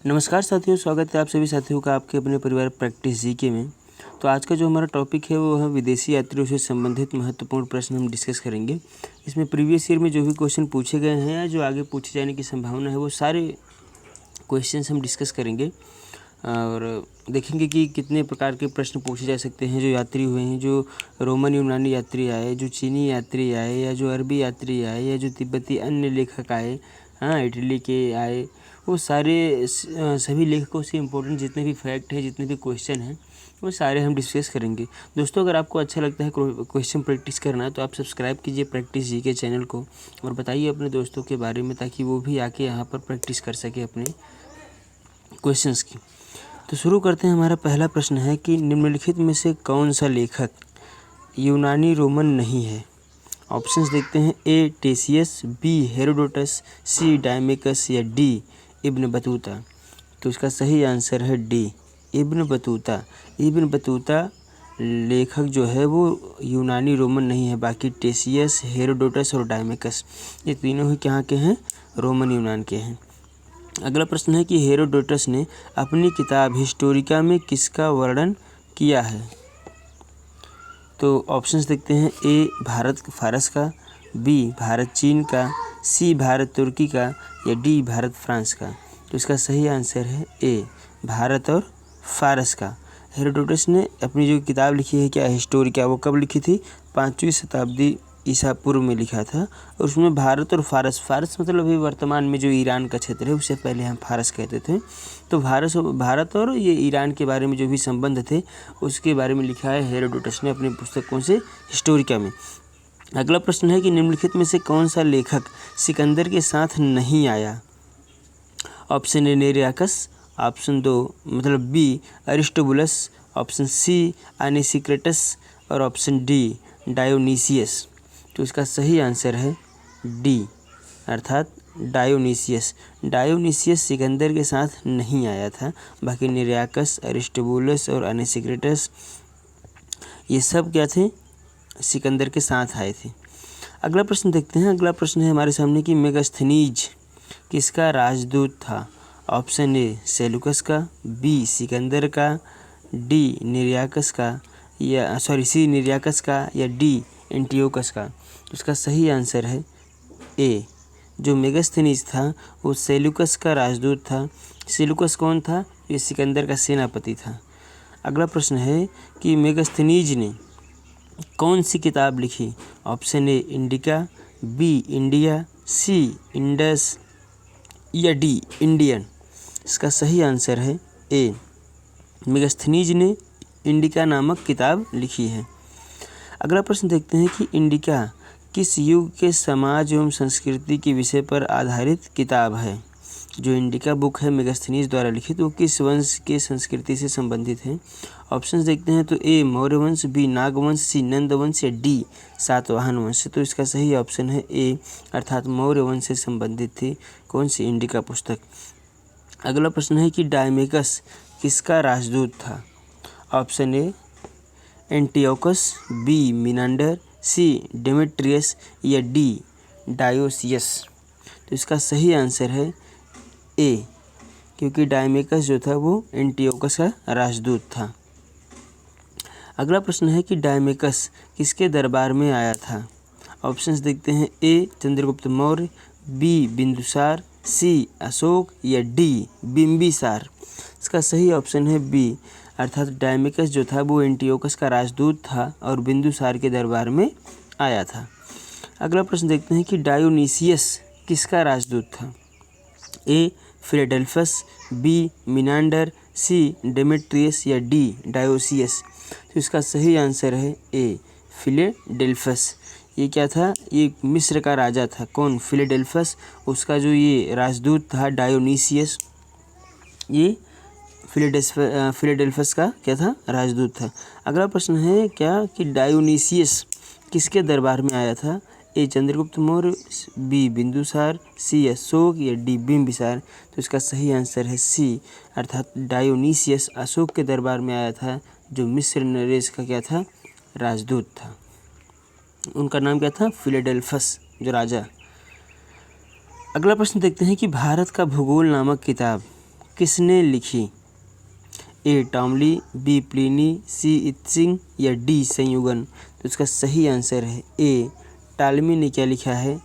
नमस्कार साथियों, स्वागत है आप सभी साथियों का आपके अपने परिवार प्रैक्टिस जीके में। तो आज का जो हमारा टॉपिक है वो है विदेशी यात्रियों से संबंधित महत्वपूर्ण प्रश्न हम डिस्कस करेंगे। इसमें प्रीवियस ईयर में जो भी क्वेश्चन पूछे गए हैं या जो आगे पूछे जाने की संभावना है वो सारे क्वेश्चंस हम डिस्कस करेंगे और देखेंगे कि कितने प्रकार के प्रश्न पूछे जा सकते हैं। जो यात्री हुए हैं, जो रोमन यूनानी यात्री आए, जो चीनी यात्री आए, या जो अरबी यात्री आए, या जो तिब्बती अन्य लेखक आए, हाँ इटली के आए, वो सारे सभी लेखकों से इम्पोर्टेंट जितने भी फैक्ट हैं, जितने भी क्वेश्चन हैं, वो सारे हम डिस्कस करेंगे। दोस्तों, अगर आपको अच्छा लगता है क्वेश्चन प्रैक्टिस करना तो आप सब्सक्राइब कीजिए प्रैक्टिस जीके चैनल को और बताइए अपने दोस्तों के बारे में, ताकि वो भी आके यहाँ पर प्रैक्टिस कर सके अपने क्वेश्चंस की। तो शुरू करते हैं। हमारा पहला प्रश्न है कि निम्नलिखित में से कौन सा लेखक यूनानी रोमन नहीं है। ऑप्शंस देखते हैं। ए टेसियस, बी हेरोडोटस, सी डायमेकस या डी इब्न बतूता। तो इसका सही आंसर है D Ibn Battuta. Ibn Battuta लेखक जो है वो यूनानी रोमन नहीं है, बाकी टेसियस, हेरोडोटस और डायमेकस ये तीनों ही कहाँ के हैं, रोमन यूनान के हैं। अगला प्रश्न है कि हेरोडोटस ने अपनी किताब हिस्टोरिका में किसका वर्णन किया है। तो ऑप्शंस देखते हैं। ए भारत फारस का, बी भारत चीन का, सी भारत तुर्की का या डी भारत फ्रांस का। तो इसका सही आंसर है ए भारत और फारस का। हेरोडोटस ने अपनी जो किताब लिखी है क्या हिस्टोरिका, वो कब लिखी थी, 5वीं शताब्दी ईसा पूर्व में लिखा था। और उसमें भारत और फारस, फारस मतलब अभी वर्तमान में जो ईरान का क्षेत्र है, उससे पहले हम फारस कहते थे। तो भारत और ये ईरान के बारे में जो भी संबंध थे उसके बारे में लिखा है हेरोडोटस ने अपनी पुस्तकों से हिस्टोरिका में। अगला प्रश्न है कि निम्नलिखित में से कौन सा लेखक सिकंदर के साथ नहीं आया। ऑप्शन ए नेरियाकस, ऑप्शन 2 मतलब बी अरिस्टोबुलस, ऑप्शन सी अनेसिक्रेटस और ऑप्शन डी डायोनीसियस। तो इसका सही आंसर है डी अर्थात डायोनीसियस। डायोनीसियस सिकंदर के साथ नहीं आया था, बाकी नेरियाकस, अरिस्टोबुलस और अनेसिक्रेटस ये सब क्या थे, सिकंदर के साथ आए थे। अगला प्रश्न देखते हैं। अगला प्रश्न है हमारे सामने कि मेगास्थनीज किसका राजदूत था। ऑप्शन ए सेलुकस का, बी सिकंदर का, डी निरियाकस का या सी निरियाकस का या डी एंटियोकस का। तो इसका सही आंसर है ए। जो मेगास्थनीज था वो सेलुकस का राजदूत था। सेलुकस कौन था, ये सिकंदर का सेनापति था। अगला प्रश्न है कि मेगास्थनीज ने कौन सी किताब लिखी। Option A Indica, B India, C Indus या डी इंडियन। इसका सही आंसर है ए। मेगास्थनीज ने इंडिका नामक किताब लिखी है। अगला प्रश्न देखते हैं कि इंडिका किस युग के समाज एवं संस्कृति के विषय पर आधारित किताब है। जो इंडिका बुक है मेगास्थनीज द्वारा लिखित, वो किस वंश के संस्कृति से संबंधित है। ऑप्शंस देखते हैं। तो ए मौर्य वंश, बी नागवंश, सी नंद वंश या डी सातवाहन वंश। तो इसका सही ऑप्शन है ए अर्थात मौर्य वंश से संबंधित थी कौन सी इंडिका पुस्तक। अगला प्रश्न है कि डायमेकस किसका राजदूत था। Option A Antiochus, B Menander, C Demetrius या डी डायोसियस। तो इसका सही आंसर है ए, क्योंकि डायमेकस जो था वो एंटियोकस का राजदूत था। अगला प्रश्न है कि डायमेकस किसके दरबार में आया था। ऑप्शंस देखते हैं। ए चंद्रगुप्त मौर्य, बी बिंदुसार, सी अशोक या डी बिंबिसार। इसका सही ऑप्शन है बी अर्थात डायमेकस जो था वो एंटियोकस का राजदूत था और बिंदुसार के दरबार में आया था। अगला प्रश्न देखते हैं कि डायोनीसियस किसका राजदूत था। ए Philadelphus, B Menander, C Demetrius या डी डायोसियस। तो इसका सही आंसर है ए फिलाडेल्फस। ये क्या था, ये मिस्र का राजा था। कौन, फिलाडेल्फस। उसका जो ये राजदूत था डायोनीसियस, ये फिलाडेल्फस का क्या था, राजदूत था। अगला प्रश्न है क्या कि डायोनीसियस किसके दरबार में आया था। ए चंद्रगुप्त मौर्य, बी बिंदुसार, सी अशोक या डी बिंबिसार। तो इसका सही आंसर है सी अर्थात डायोनीसियस अशोक के दरबार में आया था, जो मिस्र नरेश का क्या था, राजदूत था। उनका नाम क्या था, फिलाडेल्फस जो राजा। अगला प्रश्न देखते हैं कि भारत का भूगोल नामक किताब किसने लिखी? ए टॉमली, बी प्लिनी, सी इत्सिंग या डी संयुगन। तो इसका सही आंसर है ए टालमी ने क्या लिखा है?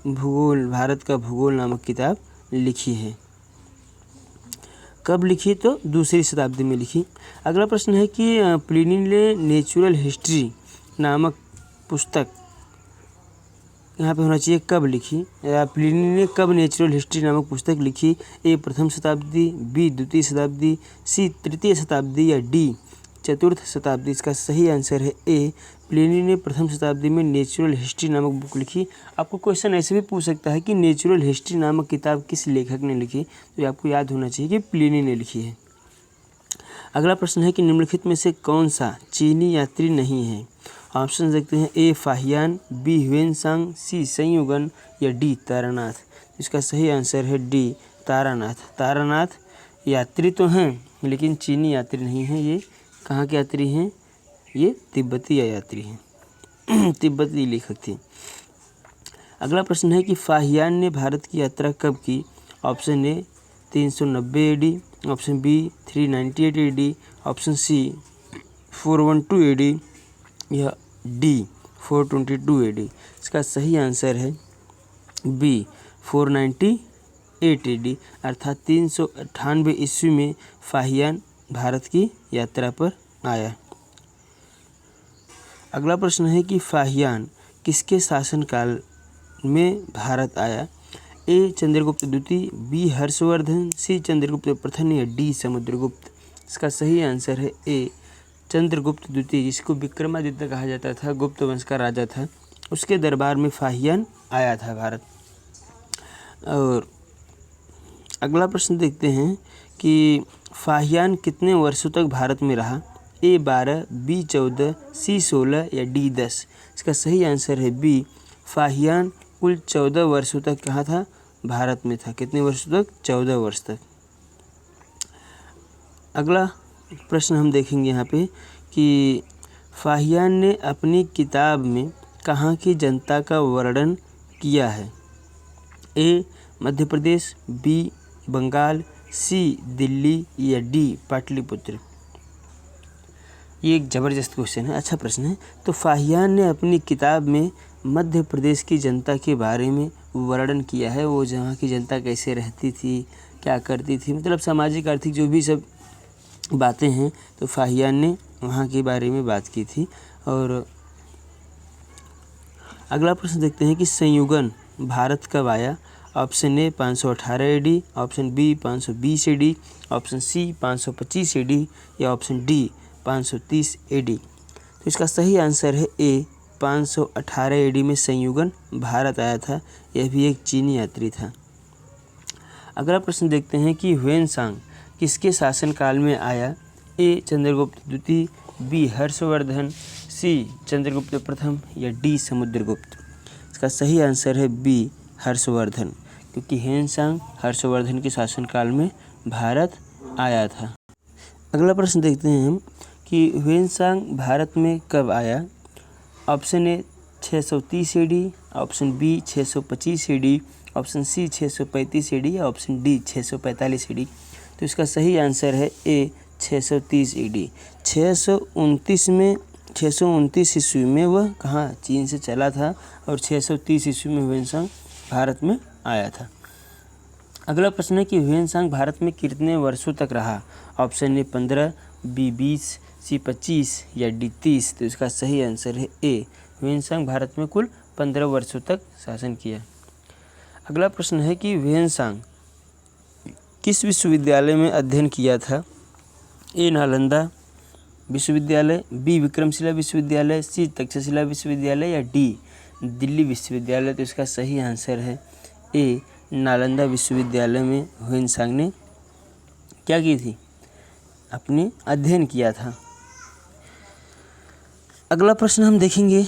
भूगोल, भारत का भूगोल नामक किताब लिखी है। कब लिखी? तो दूसरी शताब्दी में लिखी। अगला प्रश्न है कि प्लिनी ने नेचुरल हिस्ट्री नामक पुस्तक यहाँ पे होना चाहिए कब लिखी, या प्लिनी ने कब नेचुरल हिस्ट्री नामक पुस्तक लिखी? ए प्रथम शताब्दी, बी द्वितीय शताब्दी, सी तृतीय शताब्दी या डी चतुर्थ शताब्दी। इसका सही आंसर है ए प्लिनी ने प्रथम शताब्दी में नेचुरल हिस्ट्री नामक बुक लिखी। आपको क्वेश्चन ऐसे भी पूछ सकता है कि नेचुरल हिस्ट्री नामक किताब किस लेखक ने लिखी, तो ये आपको याद होना चाहिए कि प्लिनी ने लिखी है। अगला प्रश्न है कि निम्नलिखित में से कौन सा चीनी यात्री नहीं है? ऑप्शन देखते हैं, ए फाहियान, बी ह्वेनसांग, सी संयुगन या डी तारानाथ। इसका सही आंसर है डी तारानाथ। तारानाथ यात्री तो हैं लेकिन चीनी यात्री नहीं हैं। ये कहाँ के यात्री हैं? ये तिब्बती यात्री हैं। तिब्बती लेखक थे। अगला प्रश्न है कि फाहियान ने भारत की यात्रा कब की? Option A 390 AD, option B 398 AD, option C 412 AD या डी 422 AD। इसका सही आंसर है बी 498 AD अर्थात 398 ईस्वी में फाहियान भारत की यात्रा पर आया। अगला प्रश्न है कि फाहियान किसके शासनकाल में भारत आया? ए चंद्रगुप्त द्वितीय, बी हर्षवर्धन, सी चंद्रगुप्त प्रथम या डी समुद्रगुप्त। इसका सही आंसर है ए चंद्रगुप्त द्वितीय, जिसको विक्रमादित्य कहा जाता था, गुप्त वंश का राजा था। उसके दरबार में फाहियान आया था भारत। और अगला प्रश्न देखते हैं कि फाहियान कितने वर्षों तक भारत में रहा? ए 12, बी 14, सी 16 या डी 10। इसका सही आंसर है बी फाहियान कुल 14 वर्षों तक कहाँ था? भारत में था। कितने वर्षों तक? 14 वर्ष तक। अगला प्रश्न हम देखेंगे यहाँ पे कि फाहियान ने अपनी किताब में कहाँ की जनता का वर्णन किया है? ए मध्य प्रदेश, बी बंगाल, सी दिल्ली या डी पाटलिपुत्र। ये एक ज़बरदस्त क्वेश्चन है, अच्छा प्रश्न है। तो फाहियान ने अपनी किताब में मध्य प्रदेश की जनता के बारे में वर्णन किया है। वो जहाँ की जनता कैसे रहती थी, क्या करती थी, मतलब सामाजिक आर्थिक जो भी सब बातें हैं, तो फाहियान ने वहाँ के बारे में बात की थी। और अगला प्रश्न देखते हैं कि संयुगन भारत कब आया? Option A 518 AD, option B 520 AD, option C 525 AD या ऑप्शन डी 530 AD। तो इसका सही आंसर है ए 518 AD में संयुगन भारत आया था। यह भी एक चीनी यात्री था। अगला प्रश्न देखते हैं कि ह्वेनसांग किसके शासनकाल में आया? ए चंद्रगुप्त द्वितीय, बी हर्षवर्धन, सी चंद्रगुप्त प्रथम या डी समुद्रगुप्त। इसका सही आंसर है बी हर्षवर्धन, क्योंकि ह्वेनसांग हर्षवर्धन के शासनकाल में भारत आया था। अगला प्रश्न देखते हैं हम कि ह्वेनसांग भारत में कब आया? Option A 630 AD, option B 625 AD, option C 635 AD या ऑप्शन डी 645 AD। तो इसका सही आंसर है ए 630 AD। 629 ईस्वी में वह कहाँ? चीन से चला था और 630 ईस्वी में ह्वेनसांग भारत में आया था। अगला प्रश्न है कि ह्वेनसांग भारत में कितने वर्षों तक रहा? ऑप्शन ए 15, बी 20, सी 25 या डी 30। तो इसका सही आंसर है ए ह्वेनसांग भारत में कुल 15 वर्षों तक शासन किया। अगला प्रश्न है कि ह्वेनसांग किस विश्वविद्यालय में अध्ययन किया था? ए नालंदा विश्वविद्यालय, बी विक्रमशिला विश्वविद्यालय, सी तक्षशिला विश्वविद्यालय या डी दिल्ली विश्वविद्यालय। तो इसका सही आंसर है ए नालंदा विश्वविद्यालय में ह्वेनसांग ने क्या की थी? अपने अध्ययन किया था। अगला प्रश्न हम देखेंगे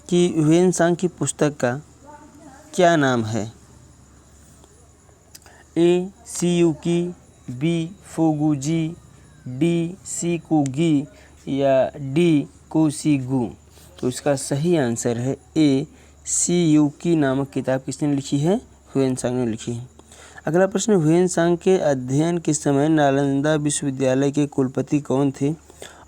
कि ह्वेनसांग की पुस्तक का क्या नाम है? ए सीयुकी, बी फोगुजी, डी सीकुगी या डी कोशिगु। तो इसका सही आंसर है ए सीयुकी नामक किताब किसने लिखी है? ह्वेनसांग ने लिखी है। अगला प्रश्न, ह्वेन-सांग के अध्ययन के समय नालंदा विश्वविद्यालय के कुलपति कौन थे?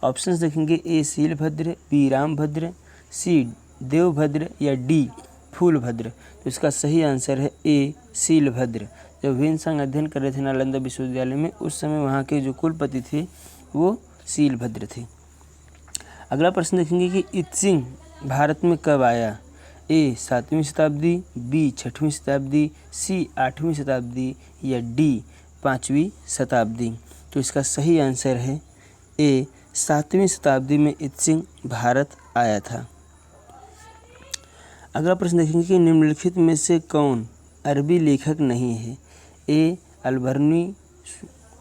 ऑप्शंस देखेंगे, ए शीलभद्र, बी रामभद्र, सी देवभद्र या डी फूलभद्र। तो इसका सही आंसर है ए शीलभद्र। जब ह्वेन-सांग अध्ययन कर रहे थे नालंदा विश्वविद्यालय में, उस समय वहाँ के जो कुलपति थे वो शीलभद्र थे। अगला प्रश्न देखेंगे कि इत्सिंग भारत में कब आया? ए 7वीं शताब्दी, बी 6वीं शताब्दी, सी 8वीं शताब्दी या डी 5वीं शताब्दी। तो इसका सही आंसर है ए 7वीं शताब्दी में इत्सिंग भारत आया था। अगला प्रश्न देखेंगे कि निम्नलिखित में से कौन अरबी लेखक नहीं है? ए अलबर्नी,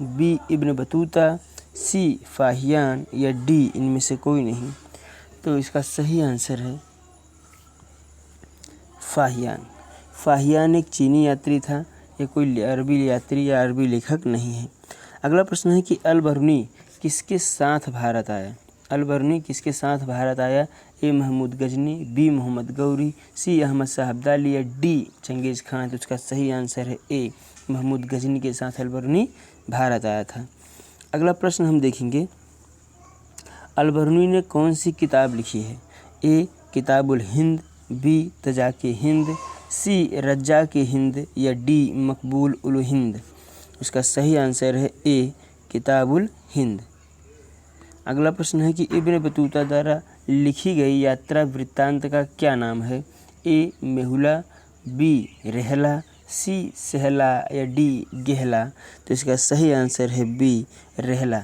बी इब्न बतूता, सी फाहियान या डी इनमें से कोई नहीं। तो इसका सही आंसर है फाहियान। फाहियान एक चीनी यात्री था, ये कोई अरबी यात्री या अरबी लेखक नहीं है। अगला प्रश्न है कि अलबर्नी किसके साथ भारत आया? अलबर्नी किसके साथ भारत आया? ए महमूद गजनी, बी मोहम्मद गौरी, सी अहमद शाह अब्दाली या डी चंगेज़ खान। तो इसका सही आंसर है ए महमूद गजनी के साथ अलबर्नी भारत आया था। अगला प्रश्न हम देखेंगे, अलबर्नी ने कौन सी किताब लिखी है? ए किताबुल हिंद, बी तजाके हिंद, सी रज्जाके हिंद या डी मकबूल उल हिंद। इसका सही आंसर है ए किताबुल हिंद। अगला प्रश्न है कि इब्न बतूता द्वारा लिखी गई यात्रा वृत्तांत का क्या नाम है? ए मेहुला, बी रहला, सी सहला या डी गेहला। तो इसका सही आंसर है बी रहला।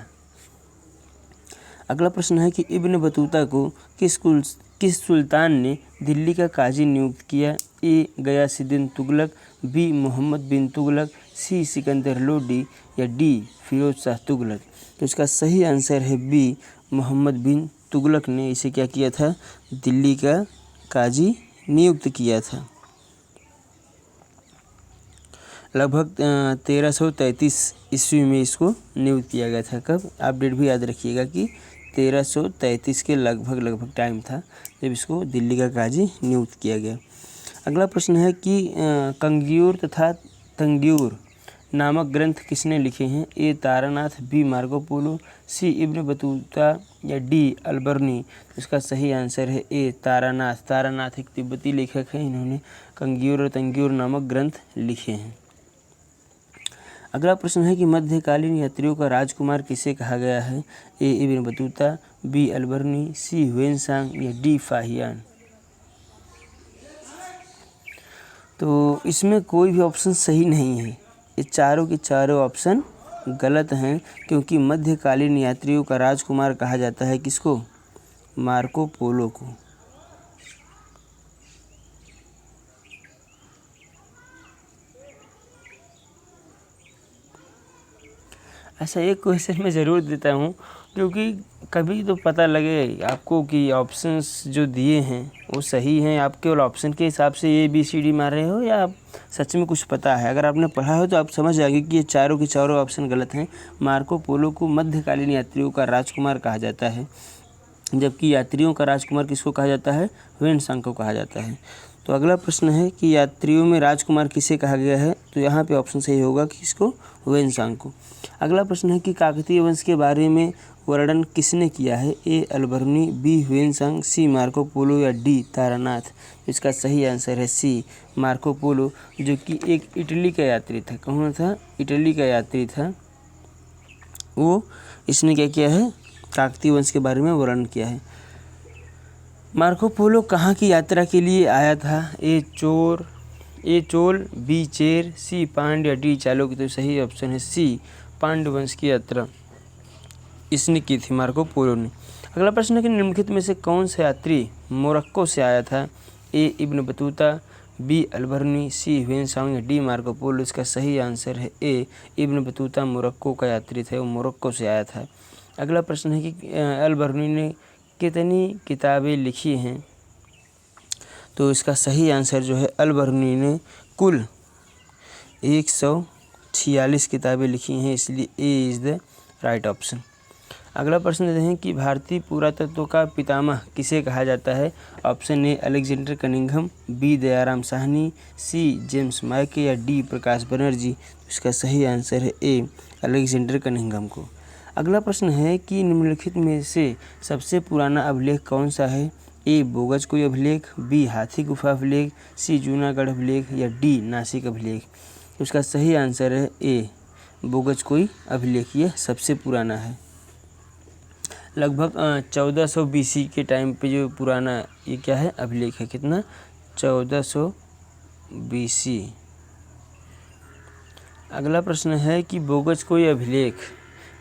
अगला प्रश्न है कि इब्न बतूता को किस सुल्तान ने दिल्ली का काजी नियुक्त किया? ए गयासुद्दीन तुगलक, बी मोहम्मद बिन तुगलक, सी सिकंदर लोडी या डी फिरोज शाह तुगलक। तो इसका सही आंसर है बी मोहम्मद बिन तुगलक ने इसे क्या किया था? दिल्ली का काजी नियुक्त किया था। लगभग 1333 ईस्वी में इसको नियुक्त किया गया था। कब? आप डेट भी याद रखिएगा कि 1333 के लगभग टाइम था जब इसको दिल्ली का काजी नियुक्त किया गया। अगला प्रश्न है कि कंग्यूर तथा तंग्यूर नामक ग्रंथ किसने लिखे हैं? ए तारानाथ, बी मार्को पोलो, सी इब्न बतूता या डी अलबर्नी। इसका सही आंसर है ए तारानाथ। तारानाथ एक तिब्बती लेखक हैं, इन्होंने कंग्यूर और तंग्यूर नामक ग्रंथ लिखे हैं। अगला प्रश्न है कि मध्यकालीन यात्रियों का राजकुमार किसे कहा गया है? ए इब्न बतूता, बी अलबर्नी, सी ह्वेन-सांग या डी फाहियान। तो इसमें कोई भी ऑप्शन सही नहीं है, ये चारों के चारों ऑप्शन गलत हैं, क्योंकि मध्यकालीन यात्रियों का राजकुमार कहा जाता है किसको? मार्को पोलो को। ऐसा एक क्वेश्चन मैं ज़रूर देता हूँ, क्योंकि कभी तो पता लगे आपको कि ऑप्शंस जो दिए हैं वो सही हैं। आप केवल ऑप्शन के हिसाब से ABCD मार रहे हो या आप सच में कुछ पता है? अगर आपने पढ़ा हो तो आप समझ जाएंगे कि ये चारों के चारों ऑप्शन गलत हैं। मार्को पोलो को मध्यकालीन यात्रियों का राजकुमार कहा जाता है, जबकि यात्रियों का राजकुमार किसको कहा जाता है? ह्वेन-सांग को कहा जाता है। तो अगला प्रश्न है कि यात्रियों में राजकुमार किसे कहा गया है? तो यहाँ पे ऑप्शन सही होगा कि इसको ह्वेन-सांग को। अगला प्रश्न है कि काकतीय वंश के बारे में वर्णन किसने किया है? ए अलबर्नी, बी ह्वेन-सांग, सी मार्को पोलो या डी तारानाथ। इसका सही आंसर है सी मार्को पोलो, जो कि एक इटली का यात्री था। कौन था? इटली का यात्री था। वो इसने क्या किया है? काकतीय वंश के बारे में वर्णन किया है। मार्को पोलो कहाँ की यात्रा के लिए आया था? ए चोल, बी चेर, सी पांड्य या डी चालुक्य। तो सही ऑप्शन है सी पांड्य वंश की यात्रा इसने की थी मार्को पोलो ने। अगला प्रश्न है कि निम्नलिखित में से कौन सा यात्री मोरक्को से आया था? ए इब्न बतूता, बी अलबर्नी, सी ह्वेन-सांग या डी मार्को पोलो। इसका सही आंसर है ए इब्न बतूता मोरक्को का यात्री थे, वो मोरक्को से आया था। अगला प्रश्न है कि अलबर्नी ने कितनी किताबें लिखी हैं? तो इसका सही आंसर जो है अलबर्नी ने कुल 146 किताबें लिखी हैं, इसलिए A is the right option. अगला प्रश्न देते हैं कि भारतीय पुरातत्व का पितामह किसे कहा जाता है। Option A Alexander Cunningham, B Dayaram Sahni, C James Mackay या डी प्रकाश बनर्जी। इसका सही आंसर है ए अलेक्जेंडर कनिंघम को। अगला प्रश्न है कि निम्नलिखित में से सबसे पुराना अभिलेख कौन सा है। ए बोगजकोई अभिलेख, बी हाथी गुफा अभिलेख, सी जूनागढ़ अभिलेख या डी नासिक अभिलेख। उसका सही आंसर है ए बोगजकोई अभिलेख, यह सबसे पुराना है। लगभग 1400 BC के टाइम पे जो पुराना ये क्या है अभिलेख है। कितना 1400 BC। अगला प्रश्न है कि बोगजकोई अभिलेख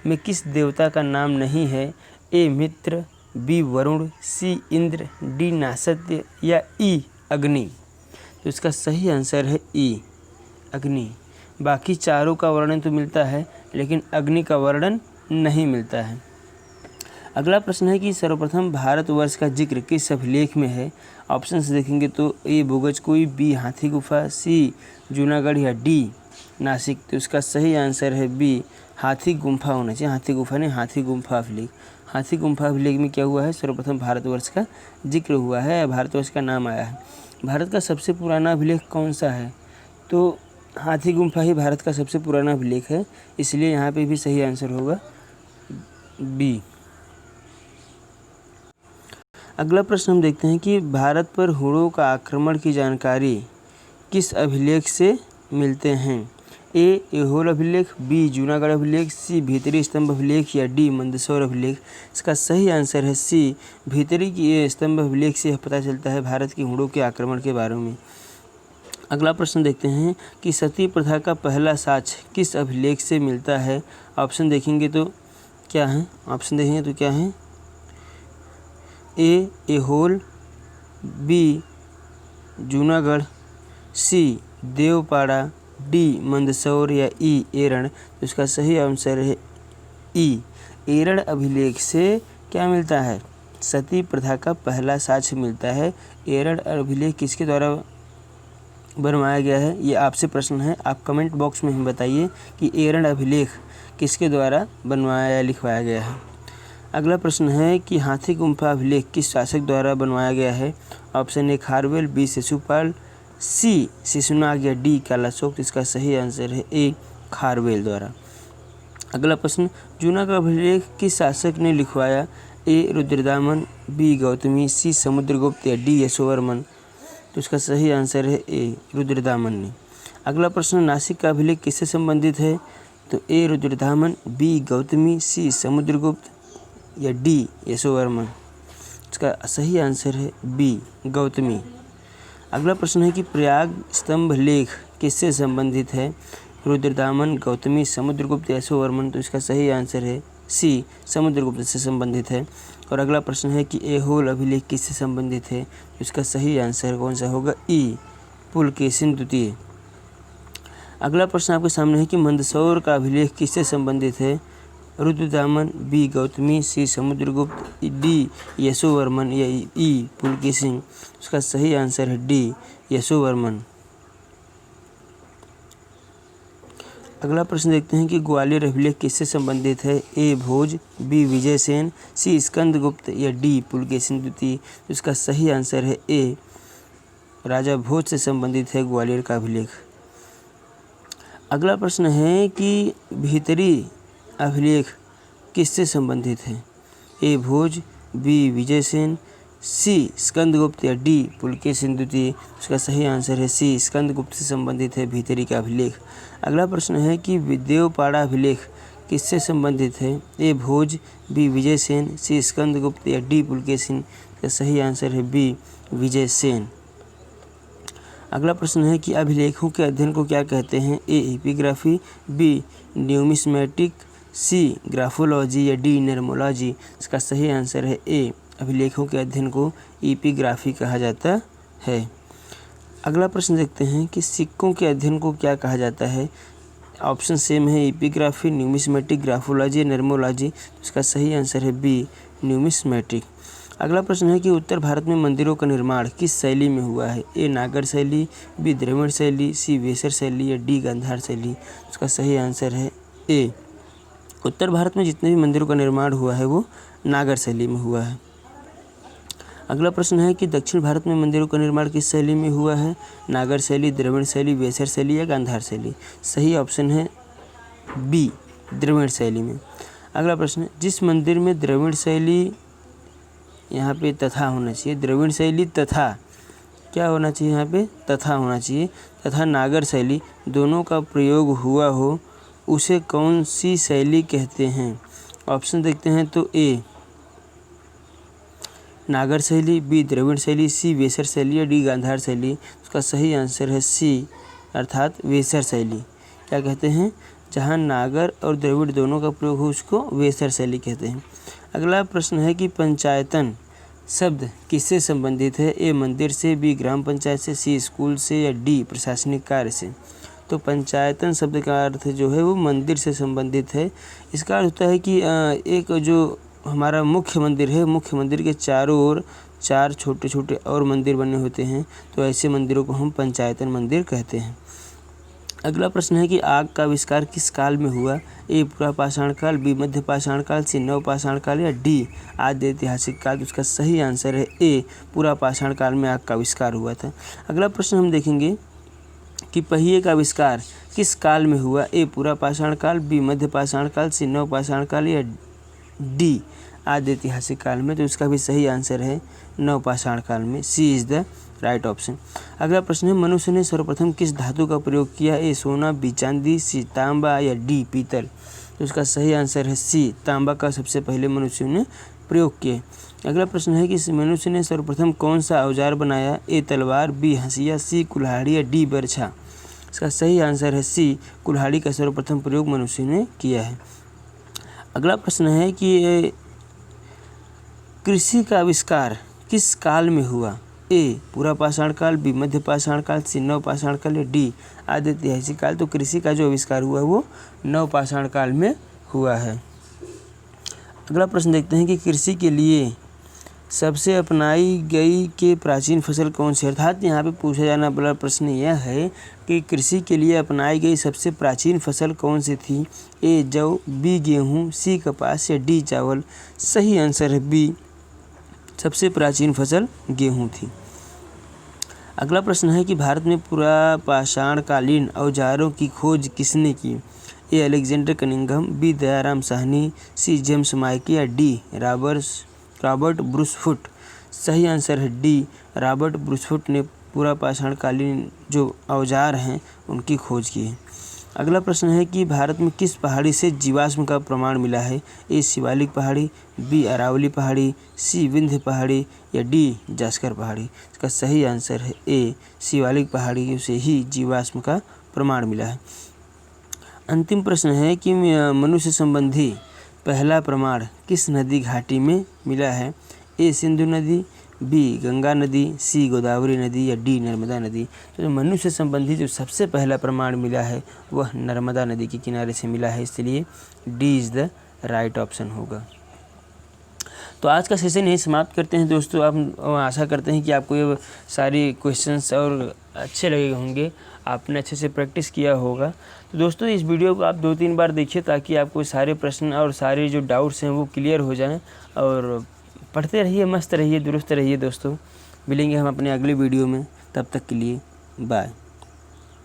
में किस देवता का नाम नहीं है। ए मित्र, बी वरुण, सी इंद्र, डी नासत्य या ई अग्नि। तो इसका सही आंसर है ई अग्नि। बाकी चारों का वर्णन तो मिलता है लेकिन अग्नि का वर्णन नहीं मिलता है। अगला प्रश्न है कि सर्वप्रथम भारतवर्ष का जिक्र किस अभिलेख में है। ऑप्शन से देखेंगे तो ए बोगजकोई, बी हाथी गुफा, सी जूनागढ़ या डी नासिक। तो इसका सही आंसर है बी हाथी गुम्फा होना चाहिए। हाथी गुफा नहीं, हाथी गुम्फा अभिलेख। हाथी गुम्फा अभिलेख में क्या हुआ है, सर्वप्रथम भारतवर्ष का जिक्र हुआ है, भारतवर्ष का नाम आया है। भारत का सबसे पुराना अभिलेख कौन सा है, तो हाथी गुम्फा ही भारत का सबसे पुराना अभिलेख है, इसलिए यहाँ पे भी सही आंसर होगा बी। अगला प्रश्न हम देखते हैं कि भारत पर हुड़ों का आक्रमण की जानकारी किस अभिलेख से मिलते हैं। ए ऐहोल अभिलेख, बी जूनागढ़ अभिलेख, सी भीतरी स्तंभ अभिलेख या डी मंदसौर अभिलेख। इसका सही आंसर है सी भीतरी की स्तंभ अभिलेख से पता चलता है भारत की हुड़ों के आक्रमण के बारे में। अगला प्रश्न देखते हैं कि सती प्रथा का पहला साक्ष्य किस अभिलेख से मिलता है। ऑप्शन देखेंगे तो क्या है, ए ऐहोल, बी जूनागढ़, सी देवपाड़ा, डी मंदसौर या ई एरण। तो इसका सही आंसर है ई एरण अभिलेख से क्या मिलता है, सती प्रथा का पहला साक्ष्य मिलता है। एरण अभिलेख किसके द्वारा बनवाया गया है, ये आपसे प्रश्न है, आप कमेंट बॉक्स में हमें बताइए कि एरण अभिलेख किसके द्वारा बनवाया या लिखवाया गया है। अगला प्रश्न है कि हाथी गुम्फा अभिलेख किस शासक द्वारा बनवाया गया है। Option A Kharavela, B Shishupal, C Shishunaga या डी कालाशोक। इसका सही आंसर है ए खारवेल द्वारा। अगला प्रश्न, जूनागढ़ अभिलेख किस शासक ने लिखवाया। ए रुद्रदामन, बी गौतमी, सी समुद्रगुप्त या डी यशोवर्मन। तो इसका सही आंसर है ए रुद्रदामन ने। अगला प्रश्न, नासिक का अभिलेख किससे संबंधित है। तो ए रुद्रदामन, बी गौतमी, सी समुद्रगुप्त या डी यशोवर्मन। इसका सही आंसर है बी गौतमी। अगला प्रश्न है कि प्रयाग स्तंभ लेख किससे संबंधित है। रुद्रदामन, गौतमी, समुद्रगुप्त, यशोवर्मन। तो इसका सही आंसर है सी समुद्रगुप्त से संबंधित है। और अगला प्रश्न है कि ऐहोल अभिलेख किससे संबंधित है। इसका सही आंसर कौन सा होगा, ई पुलकेशिन द्वितीय। अगला प्रश्न आपके सामने है कि मंदसौर का अभिलेख किससे संबंधित है। रुद्रदामन, बी गौतमी, सी समुद्रगुप्त, डी यशोवर्मन या ई पुलकेशिन। उसका सही आंसर है डी यशोवर्मन। अगला प्रश्न देखते हैं कि ग्वालियर अभिलेख किससे संबंधित है। ए भोज, बी विजयसेन, सी स्कंदगुप्त या डी पुलकेशिन द्वितीय। इसका सही आंसर है ए राजा भोज से संबंधित है ग्वालियर का अभिलेख। अगला प्रश्न है कि भीतरी अभिलेख किससे संबंधित है। ए भोज, बी विजयसेन, सी स्कंदगुप्त या डी पुलकेशिन द्वितीय। उसका सही आंसर है सी स्कंदगुप्त से संबंधित है भीतरी का अभिलेख। अगला प्रश्न है कि देवपाड़ा अभिलेख किससे संबंधित है। ए भोज, बी विजयसेन, सी स्कंदगुप्त या डी पुलकेशिन। इसका सही आंसर है बी विजयसेन। अगला प्रश्न है कि अभिलेखों के अध्ययन को क्या कहते हैं। ए एपिग्राफी, बी न्यूमिस्मेटिक, सी ग्राफोलॉजी या डी नर्मोलॉजी। इसका सही आंसर है ए अभिलेखों के अध्ययन को एपिग्राफी कहा जाता है। अगला प्रश्न देखते हैं कि सिक्कों के अध्ययन को क्या कहा जाता है। ऑप्शन सेम है, एपिग्राफी, न्यूमिस्मेटिक, ग्राफोलॉजी, नर्मोलॉजी। इसका सही आंसर है बी न्यूमिस्मेटिक। अगला प्रश्न है कि उत्तर भारत में मंदिरों का निर्माण किस शैली में हुआ है। ए नागर शैली, बी द्रविड़ शैली, सी वेसर शैली या डी गांधार शैली। उसका सही आंसर है ए उत्तर भारत में जितने भी मंदिरों का निर्माण हुआ है वो नागर शैली में हुआ है। अगला प्रश्न है कि दक्षिण भारत में मंदिरों का निर्माण किस शैली में हुआ है? नागर शैली, द्रविड़ शैली, वेसर शैली या गांधार शैली। सही ऑप्शन है बी, द्रविड़ शैली में। अगला प्रश्न है, जिस मंदिर में द्रविड़ शैली, यहाँ पे तथा होना चाहिए, द्रविड़ शैली तथा क्या होना चाहिए, यहाँ पे तथा होना चाहिए, तथा नागर शैली दोनों का प्रयोग हुआ हो उसे कौन सी शैली कहते हैं? ऑप्शन देखते हैं तो ए नागर शैली, बी द्रविड़ शैली, सी वेसर शैली या डी गांधार शैली। उसका सही आंसर है सी अर्थात वेसर शैली। क्या कहते हैं? जहाँ नागर और द्रविड़ दोनों का प्रयोग हो उसको वेसर शैली कहते हैं। अगला प्रश्न है कि पंचायतन शब्द किससे संबंधित है? ए मंदिर से, बी ग्राम पंचायत से, सी स्कूल से या डी प्रशासनिक कार्य से। तो पंचायतन शब्द का अर्थ जो है वो मंदिर से संबंधित है। इसका अर्थ होता है कि एक जो हमारा मुख्य मंदिर है, मुख्य मंदिर के चारों ओर 4 छोटे छोटे और मंदिर बने होते हैं, तो ऐसे मंदिरों को हम पंचायतन मंदिर कहते हैं। अगला प्रश्न है कि आग का आविष्कार किस काल में हुआ? ए पूरा पाषाण काल, बी मध्य पाषाण काल, सी नव पाषाण काल या डी आद्य ऐतिहासिक काल। उसका सही आंसर है ए पूरा पाषाण काल में आग का आविष्कार हुआ था। अगला प्रश्न हम देखेंगे कि पहिए का आविष्कार किस काल में हुआ? ए पूरा पाषाण काल, बी मध्य पाषाण काल, सी नव पाषाण काल या डी आद्य ऐतिहासिक काल में। तो इसका भी सही आंसर है नव पाषाण काल में, सी इज द राइट ऑप्शन। अगला प्रश्न है, मनुष्य ने सर्वप्रथम किस धातु का प्रयोग किया? ए सोना, बी चांदी, सी तांबा या डी पीतल। तो इसका सही आंसर है सी तांबा का सबसे पहले मनुष्य ने प्रयोग किया। अगला प्रश्न है कि मनुष्य ने सर्वप्रथम कौन सा औजार बनाया? ए तलवार, बी हंसिया, सी कुल्हाड़ी या डी बर्छा। इसका सही आंसर है सी कुल्हाड़ी का सर्वप्रथम प्रयोग मनुष्य ने किया है। अगला प्रश्न है कि कृषि का आविष्कार किस काल में हुआ? ए पूरा पाषाण काल, बी मध्य पाषाण काल, सी नव पाषाण काल या डी आद्य ऐतिहासिक काल। तो कृषि का जो आविष्कार हुआ वो नव पाषाण काल में हुआ है। अगला प्रश्न देखते हैं कि कृषि के लिए सबसे अपनाई गई के प्राचीन फसल कौन सी? अर्थात यहाँ पे पूछा जाने वाला प्रश्न यह है कि कृषि के लिए अपनाई गई सबसे प्राचीन फसल कौन सी थी? ए जौ, बी गेहूँ, सी कपास या डी चावल। सही आंसर है बी सबसे प्राचीन फसल गेहूँ थी। अगला प्रश्न है कि भारत में पुरापाषाणकालीन औजारों की खोज किसने की? A Alexander Cunningham, B Dayaram Sahni, C James Mackay या डी रॉबर्ट ब्रूसफुट। सही आंसर है डी रॉबर्ट ब्रूसफुट ने पुरापाषाणकालीन जो औजार हैं उनकी खोज की है। अगला प्रश्न है कि भारत में किस पहाड़ी से जीवाश्म का प्रमाण मिला है? ए शिवालिक पहाड़ी, बी अरावली पहाड़ी, सी विंध्य पहाड़ी या डी जास्कर पहाड़ी। इसका सही आंसर है ए शिवालिक पहाड़ी से ही जीवाश्म का प्रमाण मिला है। अंतिम प्रश्न है कि मनुष्य संबंधी पहला प्रमाण किस नदी घाटी में मिला है? ए सिंधु नदी, बी गंगा नदी, सी गोदावरी नदी या डी नर्मदा नदी। तो मनुष्य संबंधी जो सबसे पहला प्रमाण मिला है वह नर्मदा नदी के किनारे से मिला है, इसलिए D is the right option होगा। तो आज का सेशन यही समाप्त करते हैं दोस्तों। आप आशा करते हैं कि आपको ये सारी क्वेश्चंस और अच्छे लगे होंगे, आपने अच्छे से प्रैक्टिस किया होगा। तो दोस्तों इस वीडियो को आप 2-3 बार देखिए ताकि आपको सारे प्रश्न और सारे जो डाउट्स हैं वो क्लियर हो जाएं। और पढ़ते रहिए, मस्त रहिए, दुरुस्त रहिए दोस्तों। मिलेंगे हम अपने अगले वीडियो में, तब तक के लिए बाय।